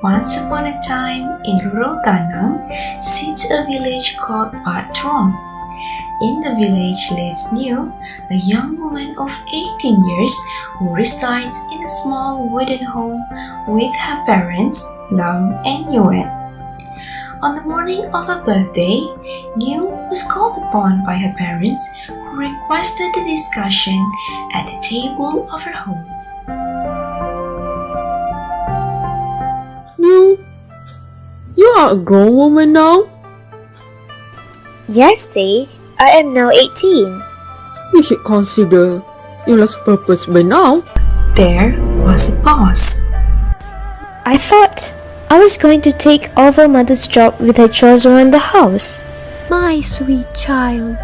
Once upon a time, in rural Tanang, sits a village called Bat Truong. In the village lives Niu, a young woman of 18 years who resides in a small wooden home with her parents, Nam and Yuet. On the morning of her birthday, Niu was called upon by her parents who requested a discussion at the table of her home. Niu, you are a grown woman now. Yes, they. I am now 18. You should consider your last purpose by now. There was a pause. I thought I was going to take over mother's job with her chores around the house. My sweet child,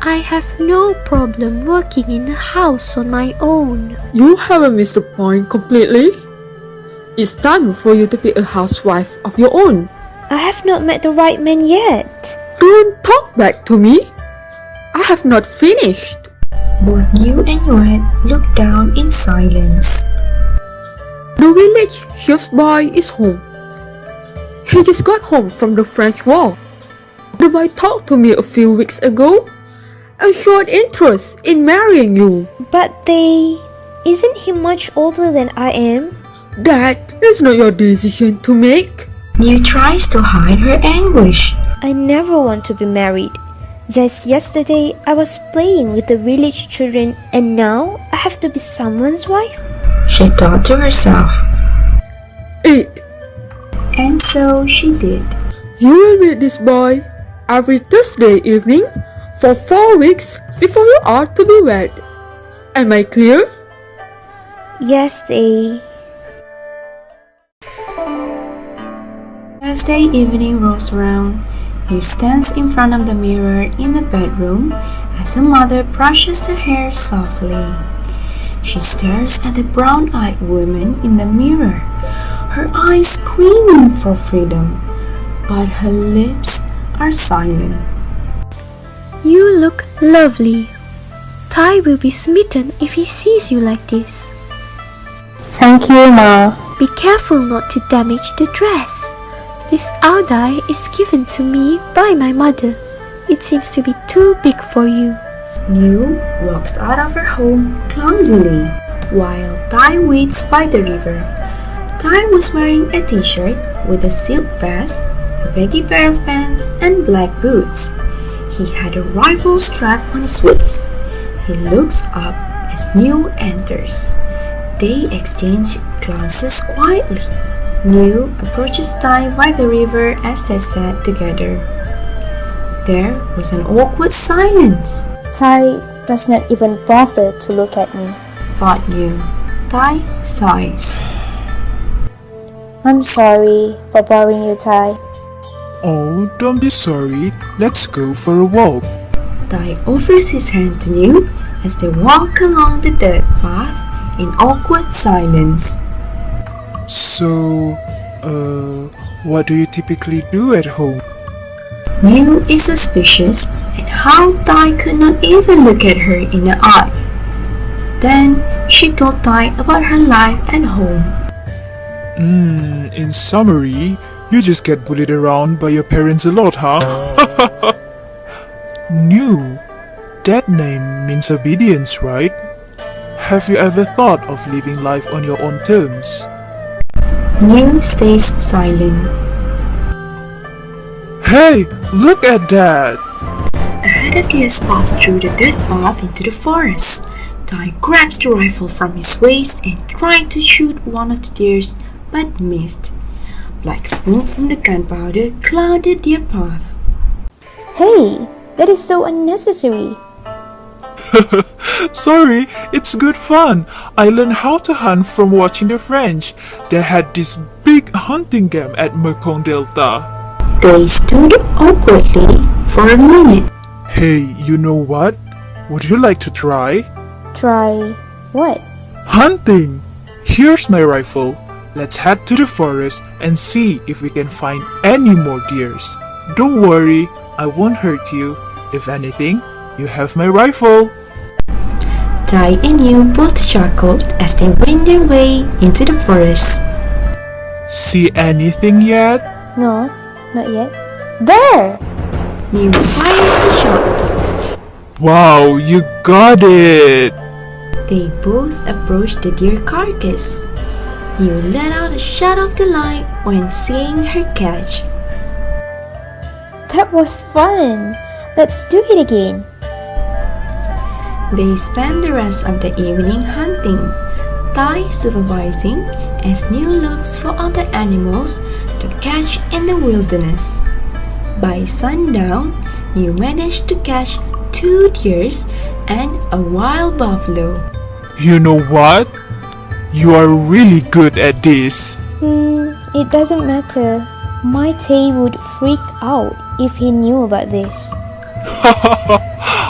I have no problem working in the house on my own. You haven't missed the point completely. It's time for you to be a housewife of your own. I have not met the right man yet. Don't talk back to me. I have not finished. Both Niu and Yuet looked down in silence. The village chef's boy is home. He just got home from the French war. The boy talked to me a few weeks ago and showed interest in marrying you. But isn't he much older than I am? That is not your decision to make. Niu tries to hide her anguish. I never want to be married. Just yesterday, I was playing with the village children and now I have to be someone's wife? She thought to herself. Eat. And so she did. You will meet this boy every Thursday evening for 4 weeks before you are to be wed. Am I clear? Yes, they. Thursday evening rolls around. Niu stands in front of the mirror in the bedroom as her mother brushes her hair softly. She stares at the brown-eyed woman in the mirror, her eyes screaming for freedom, but her lips are silent. You look lovely. Tai will be smitten if he sees you like this. Thank you, Ma. Be careful not to damage the dress. This Ayda is given to me by my mother. It seems to be too big for you. Niu walks out of her home clumsily, while Tai waits by the river. Tai was wearing a t-shirt with a silk vest, a baggy pair of pants, and black boots. He had a rifle strapped on his waist. He looks up as Niu enters. They exchange glances quietly. Niu approaches Tai by the river as they sat together. There was an awkward silence. Tai does not even bother to look at me. Thought Niu. Tai sighs. I'm sorry for bothering you, Tai. Oh, don't be sorry. Let's go for a walk. Tai offers his hand to Niu as they walk along the dirt path in awkward silence. So, what do you typically do at home? Niu is suspicious at how Tai could not even look at her in the eye. Then she told Tai about her life at home. In summary, you just get bullied around by your parents a lot, huh? Niu, that name means obedience, right? Have you ever thought of living life on your own terms? Niu stays silent. Hey, look at that! Ahead of the spouse through the dirt path into the forest. Tai grabs the rifle from his waist and tried to shoot one of the deers, but missed. Black smoke from the gunpowder clouded their path. Hey, that is so unnecessary. Sorry, it's good fun. I learned how to hunt from watching the French. They had this big hunting game at Mekong Delta. They stood awkwardly for a minute. Hey, you know what? Would you like to try? Try what? Hunting! Here's my rifle. Let's head to the forest and see if we can find any more deers. Don't worry, I won't hurt you. If anything, you have my rifle. Tai and Niu both chuckled as they went their way into the forest. see anything yet? No, not yet. There! Niu fires a shot. Wow, you got it! They both approached the deer carcass. Niu let out a shot of delight when seeing her catch. That was fun! Let's do it again. They spent the rest of the evening hunting, Tai supervising as Niu looks for other animals to catch in the wilderness. By sundown, Niu managed to catch 2 deers and a wild buffalo. You know what? You are really good at this. It doesn't matter. My Tay would freak out if he knew about this.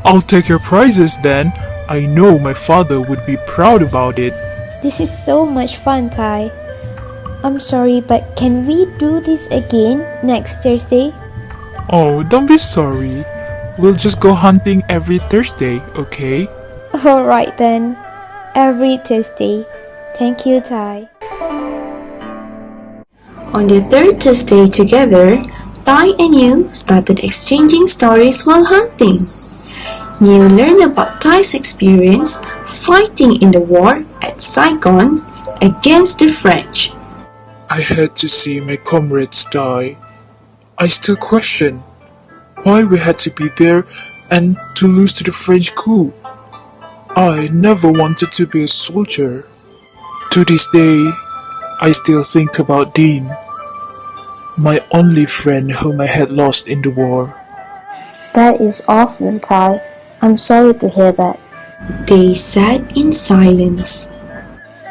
I'll take your prizes then. I know my father would be proud about it. This is so much fun, Tai. I'm sorry, but can we do this again next Thursday? Oh, don't be sorry. We'll just go hunting every Thursday, okay? Alright then. Every Thursday. Thank you, Tai. On their 3rd Thursday together, Tai and Niu started exchanging stories while hunting. Niu learned about Tai's experience fighting in the war at Saigon against the French. I had to see my comrades die. I still question why we had to be there and to lose to the French coup. I never wanted to be a soldier. To this day, I still think about Dean, my only friend whom I had lost in the war. That is awful, Tai. I'm sorry to hear that. They sat in silence.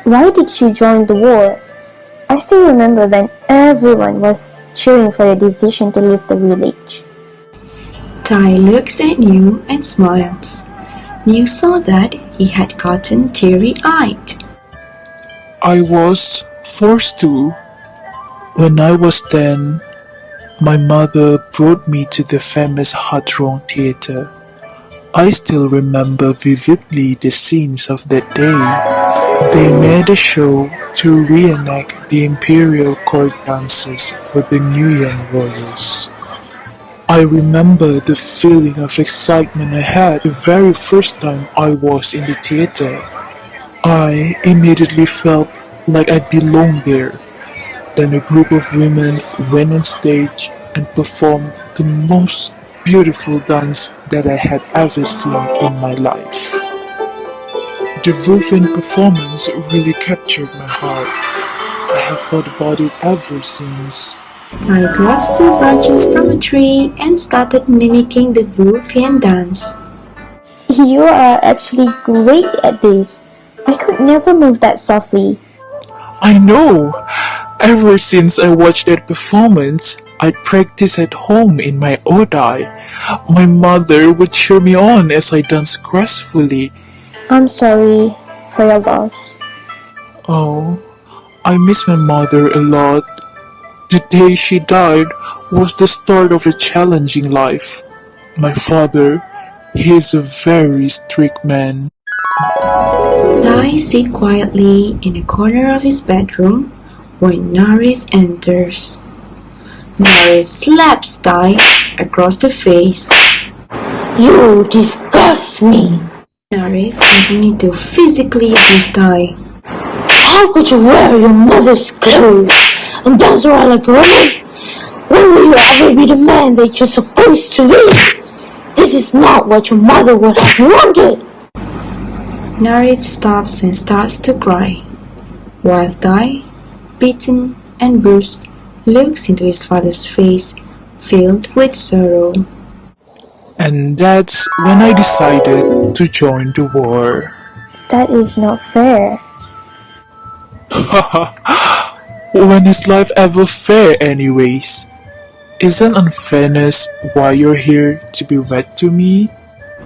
Why did you join the war? I still remember when everyone was cheering for your decision to leave the village. Tai looks at Niu and smiles. Niu saw that he had gotten teary-eyed. I was forced to. When I was 10, my mother brought me to the famous Bat Truong theatre. I still remember vividly the scenes of that day. They made a show to reenact the imperial court dances for the New Young royals. I remember the feeling of excitement I had the very first time I was in the theatre. I immediately felt like I belonged there. Then a group of women went on stage and performed the most beautiful dance that I had ever seen in my life. The fervent performance really captured my heart. I have thought about it ever since. Tai grabs 2 branches from a tree and started mimicking the European dance. You are actually great at this. I could never move that softly. I know! Ever since I watched that performance, I'd practice at home in my Odai. My mother would cheer me on as I danced gracefully. I'm sorry for your loss. Oh, I miss my mother a lot. The day she died was the start of a challenging life. My father, he is a very strict man. Tai sits quietly in a corner of his bedroom when Narith enters. Narith slaps Tai across the face. You disgust me. Narith continued to physically abuse Tai. How could you wear your mother's clothes and dance around like a woman? When will you ever be the man that you're supposed to be? This is not what your mother would have wanted. Narith stops and starts to cry, while Tai, beaten and bruised, looks into his father's face, filled with sorrow. And that's when I decided to join the war. That is not fair. When is life ever fair anyways? Isn't unfairness why you're here to be wed to me?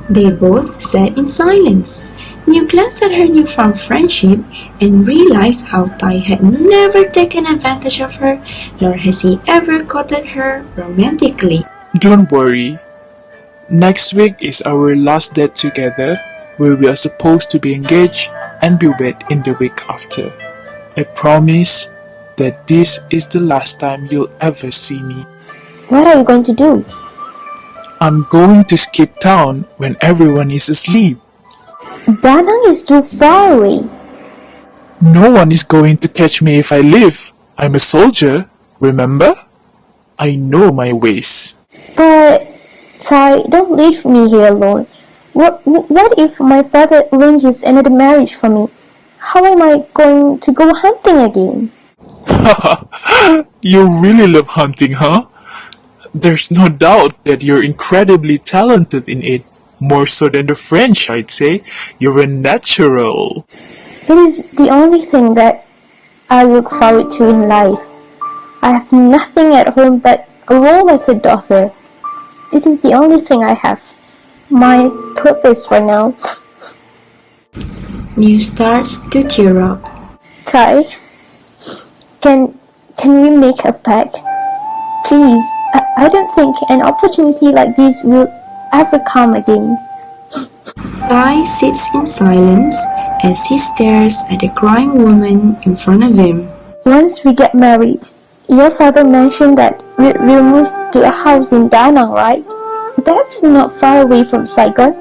They both sat in silence. Niu glanced at her newfound friendship and realized how Tai had never taken advantage of her, nor has he ever courted her romantically. Don't worry. Next week is our last date together, where we are supposed to be engaged and be wed in the week after. I promise that this is the last time you'll ever see me. What are you going to do? I'm going to skip town when everyone is asleep. Danang is too far away. No one is going to catch me if I leave. I'm a soldier, remember? I know my ways. But, Tai, don't leave me here alone. What if my father arranges another marriage for me? How am I going to go hunting again? You really love hunting, huh? There's no doubt that you're incredibly talented in it. More so than the French, I'd say. You're a natural. It is the only thing that I look forward to in life. I have nothing at home but a role as a daughter. This is the only thing I have. My purpose for now. New starts to tear up. Tai, can we make a pact? Please, I don't think an opportunity like this will ever come again. Tai sits in silence as he stares at the crying woman in front of him. Once we get married, your father mentioned that we'll move to a house in Da Nang, right? That's not far away from Saigon.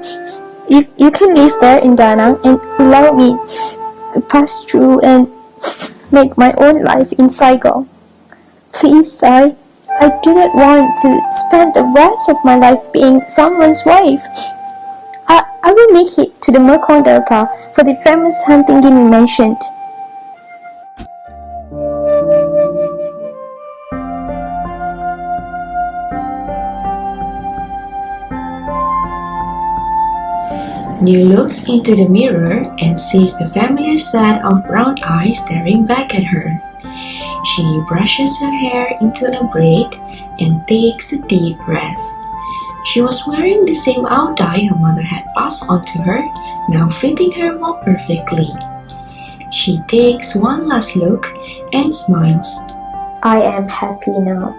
You can live there in Da Nang and allow me to pass through and make my own life in Saigon. Please, I do not want to spend the rest of my life being someone's wife. I will make it to the Mekong Delta for the famous hunting game you mentioned. New looks into the mirror and sees the familiar set of brown eyes staring back at her. She brushes her hair into a braid and takes a deep breath. She was wearing the same Ayda her mother had passed on to her, now fitting her more perfectly. She takes one last look and smiles. I am happy now,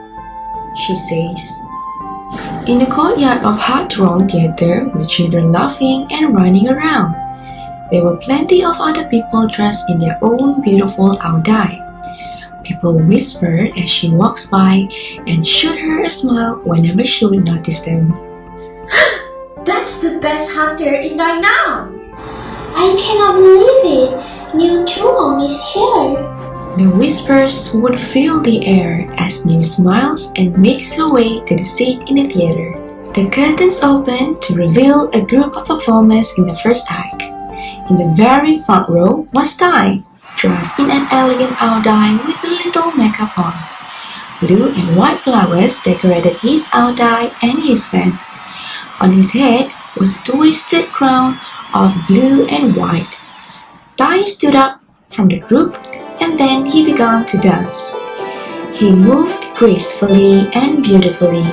she says. In the courtyard of Bat Truong Theatre were children laughing and running around. There were plenty of other people dressed in their own beautiful Ayda. People whisper as she walks by and shoot her a smile whenever she would notice them. That's the best hunter in Da Nang! I cannot believe it! New Truong is here! The whispers would fill the air as New smiles and makes her way to the seat in the theater. The curtains open to reveal a group of performers in the first act. In the very front row was Tai, dressed in an elegant Ayda with a little makeup on. Blue and white flowers decorated his Ayda and his fan. On his head was a twisted crown of blue and white. Tai stood up from the group and then he began to dance. He moved gracefully and beautifully,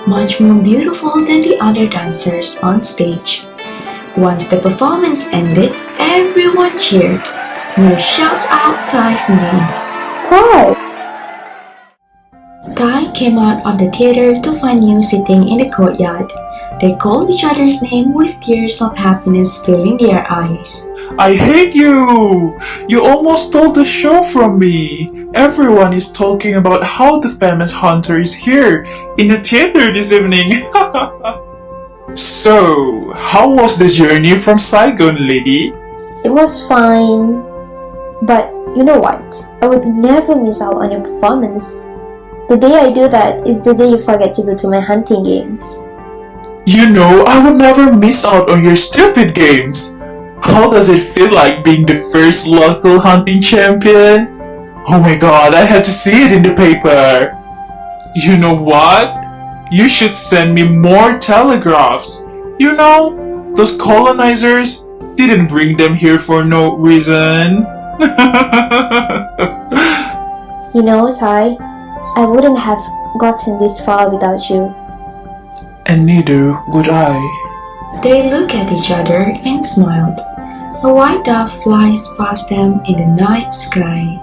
much more beautiful than the other dancers on stage. Once the performance ended, everyone cheered. New shouts out Tai's name. Tai! Tai came out of the theater to find New sitting in the courtyard. They called each other's name with tears of happiness filling their eyes. I hate you! You almost stole the show from me! Everyone is talking about how the famous hunter is here in the theater this evening. So, how was the journey from Saigon, lady? It was fine. But you know what? I would never miss out on your performance. The day I do that is the day you forget to go to my hunting games. You know, I would never miss out on your stupid games. How does it feel like being the first local hunting champion? Oh my god, I had to see it in the paper. You know what? You should send me more telegraphs. You know, those colonizers didn't bring them here for no reason. You know, Tai, I wouldn't have gotten this far without you. And neither would I. They looked at each other and smiled. A white dove flies past them in the night sky.